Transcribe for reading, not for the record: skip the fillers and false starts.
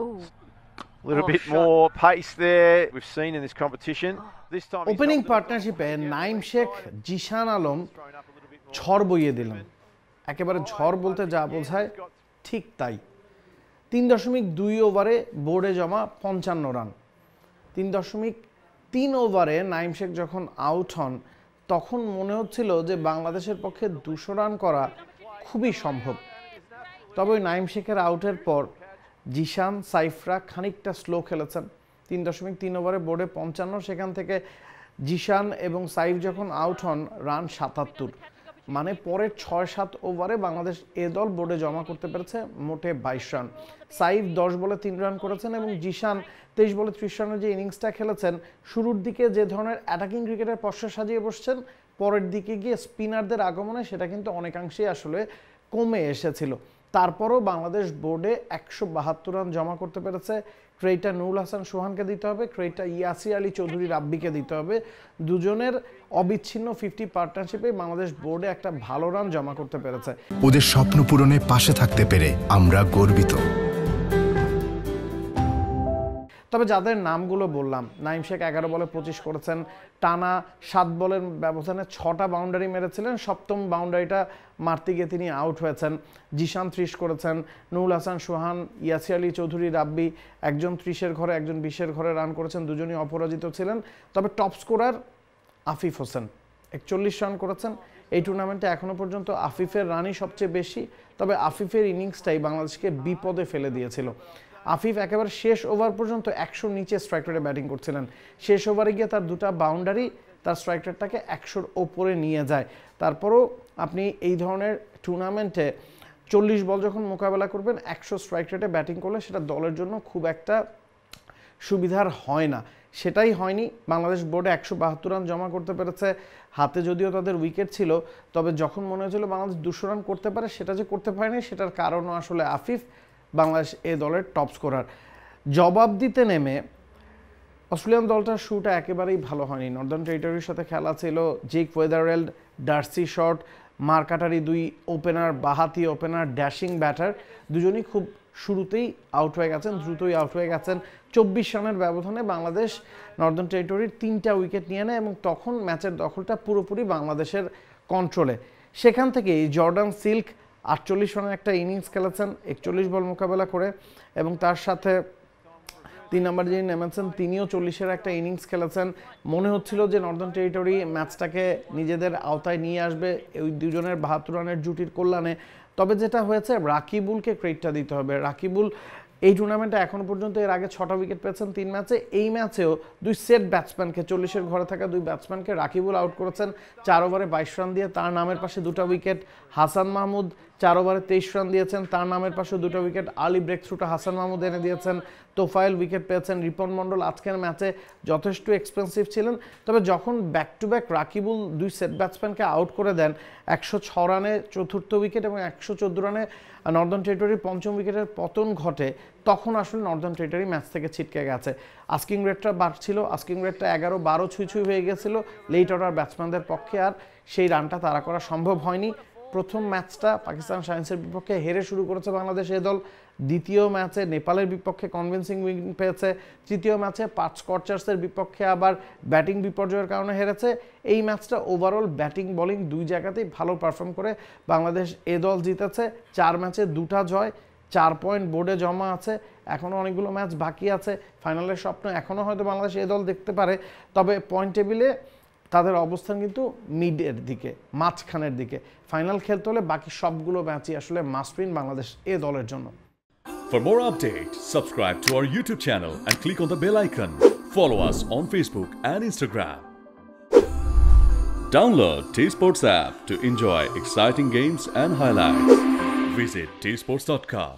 Ooh. A little bit more pace there we've seen in this competition. This time opening পার্টনারশিপে নাইম শেখ জিশান আলম ঝড় বইয়ে দিলেন। একেবারে ঝড় বলতে যা বোঝায় ঠিক তাই। 3.2 ওভারে বোর্ডে জমা 55 রান। 3.3 ওভারে নাইম শেখ যখন আউট হন তখন মনে হচ্ছিল যে বাংলাদেশের পক্ষে 200 রান করা খুবই সম্ভব। তবে ওই নাইম শেখের আউটের পর জিশান সাইফরা খানিকটা স্লো খেলেছেন। 3.3 ওভারে বোর্ডে 55, সেখান থেকে জিশান এবং সাইফ যখন আউট হন রান 77, মানে পরের 6-7 ওভারে বাংলাদেশ এ দল বোর্ডে জমা করতে পেরেছে মোটে 22 রান। সাইফ 10 বলে 3 রান করেছেন এবং জিশান 23 বলে 30 রানের যে ইনিংসটা খেলেছেন, শুরুর দিকে যে ধরনের অ্যাটাকিং ক্রিকেটের পশ্চা সাজিয়ে বসছেন, পরের দিকে গিয়ে স্পিনারদের আগমনে সেটা কিন্তু অনেকাংশেই আসলে কমে এসেছিল। তারপরও বাংলাদেশ বোর্ডে 172 রান জমা করতে পেরেছে। ক্রেডিটটা নুরুল হাসান সোহানকে দিতে হবে, ক্রেডিটটা ইয়াসির আলী চৌধুরী রাব্বিকে দিতে হবে। দুজনের অবিচ্ছিন্ন 50 পার্টনারশিপে বাংলাদেশ বোর্ডে একটা ভালো রান জমা করতে পেরেছে। ওদের স্বপ্ন পূরণে পাশে থাকতে পেরে আমরা গর্বিত। তবে যাদের নামগুলো বললাম, নাইম শেখ 11 বলে 25 করেছেন, টানা 7 বলের ব্যবধানে 6টা বাউন্ডারি মেরেছিলেন, সপ্তম বাউন্ডারিটা মারতে গিয়ে তিনি আউট হয়েছেন। জিশান 30 করেছেন, নুরুল হাসান সোহান, ইয়াসির আলী চৌধুরী রাব্বি একজন 30-এর ঘরে একজন 20-এর ঘরে রান করেছেন, দুজনই অপরাজিত ছিলেন। তবে top scorer Afif Hossain 41 run করেছেন। এই টুর্নামেন্টে এখনও পর্যন্ত আফিফের রানই সবচেয়ে বেশি, তবে আফিফের ইনিংসটাই বাংলাদেশকে বিপদে ফেলে দিয়েছিল। আফিফ একেবারে শেষ ওভার পর্যন্ত 100 নিচে স্ট্রাইক রেটে ব্যাটিং করছিলেন। শেষ ওভারে গিয়ে তার দুটা বাউন্ডারি তার স্ট্রাইক রেটটাকে 100-র ওপরে নিয়ে যায়। তারপরও আপনি এই ধরনের টুর্নামেন্টে 40 বল যখন মোকাবেলা করবেন, 100 স্ট্রাইক রেটে ব্যাটিং করলে সেটা দলের জন্য খুব একটা সুবিধার হয় না। সেটাই হয়নি। বাংলাদেশ বোর্ডে 172 রান জমা করতে পেরেছে। হাতে যদিও তাদের উইকেট ছিল, তবে যখন মনে হয়েছিল বাংলাদেশ 200 রান করতে পারে, সেটা যে করতে পারেনি সেটার কারণও আসলে আফিফ, বাংলাদেশ এ দলের টপ স্কোরার। জবাব দিতে নেমে অস্ট্রেলিয়ান দলটার শুটা একেবারেই ভালো হয়নি। নর্দার্ন টেরিটরির সাথে খেলা ছিল জেক ওয়েদারওয়েল্ড, ডার্সি শর্ট, মার্কাটারি দুই ওপেনার, বাহাতি ওপেনার, ড্যাশিং ব্যাটার, দুজনই খুব শুরুতেই আউট হয়ে গেছেন, দ্রুতই আউট হয়ে গেছেন। 24 রানের ব্যবধানে বাংলাদেশ নর্দার্ন টেরিটরির 3টা উইকেট নিয়ে নেয় এবং তখন ম্যাচের দখলটা পুরোপুরি বাংলাদেশের কন্ট্রোলে। সেখান থেকেই জর্ডান সিল্ক 48 রানের একটা ইনিংস খেলেছেন 41 বল মোকাবেলা করে, এবং তার সাথে 3 নম্বর যিনি নেমেছেন তিনিও 40-এর একটা ইনিংস খেলেছেন। মনে হচ্ছিল যে নর্দার্ন টেরিটরি ম্যাচটাকে নিজেদের আওতায় নিয়ে আসবে ওই দুজনের 72 রানের জুটির কল্যাণে। তবে যেটা হয়েছে, রাকিবুলকে ক্রেডিটটা দিতে হবে। রাকিবুল এই টুর্নামেন্টে এখনো পর্যন্ত এর আগে 6টা উইকেট পেয়েছেন 3 ম্যাচে। এই ম্যাচেও 2 সেট ব্যাটসম্যানকে, 40-এর ঘরে থাকা 2 ব্যাটসম্যানকে রাকিবুল আউট করেছেন 4 ওভারে 22 রান দিয়ে। তার নামের পাশে 2টা উইকেট। হাসান মাহমুদ 4 ওভারে 23 রান দিয়েছেন, তার নামের পাশে 2টা উইকেট। আলী ব্রেক থ্রুটা হাসান মাহমুদ এনে দিয়েছেন। তোফায়েল উইকেট পেয়েছেন। রিপন মণ্ডল আজকের ম্যাচে যথেষ্ট এক্সপেন্সিভ ছিলেন। তবে যখন back to back Rakibul 2 set ব্যাটসম্যানকে আউট করে দেন, 106 রানে চতুর্থ উইকেট এবং 114 রানে নর্দার্ন টেরিটরির 5ম উইকেটের পতন ঘটে, তখন আসলে নর্দার্ন টেরিটরি ম্যাচ থেকে ছিটকে গেছে। আস্কিং রেটটা বাড়ছিল, আস্কিং রেটটা 11-12 ছুঁই হয়ে গেছিল লেট অর্ডার ব্যাটসম্যানদের পক্ষে, আর সেই রানটা তাড়া করা সম্ভব হয়নি। প্রথম ম্যাচটা পাকিস্তান শাইন্সের বিপক্ষে হেরে শুরু করেছে বাংলাদেশ এ দল। দ্বিতীয় ম্যাচে নেপালের বিপক্ষে কনভিন্সিং উইন পেয়েছে। তৃতীয় ম্যাচে পাঁচ স্কচার্সের বিপক্ষে আবার ব্যাটিং বিপর্যয়ের কারণে হেরেছে। এই ম্যাচটা ওভারঅল ব্যাটিং বোলিং দুই জায়গাতেই ভালো পারফর্ম করে বাংলাদেশ এ দল জিতেছে। 4 ম্যাচে 2টা জয়, 4 পয়েন্ট বোর্ডে জমা আছে। এখনও অনেকগুলো ম্যাচ বাকি আছে। ফাইনালের স্বপ্ন এখনও হয়তো বাংলাদেশ এ দল দেখতে পারে, তবে পয়েন্ট টেবিলে তাদের অবস্থান কিন্তু মিডের দিকে, মাঝখানের দিকে। ফাইনাল খেলতে হলে বাকি সবগুলো ম্যাচই আসলে মাস্ট উইন বাংলাদেশ এ দলের জন্য। For more updates, subscribe to our YouTube channel and click on the bell icon. Follow us on Facebook and Instagram. Download T-Sports app to enjoy exciting games and highlights. Visit tsports.com.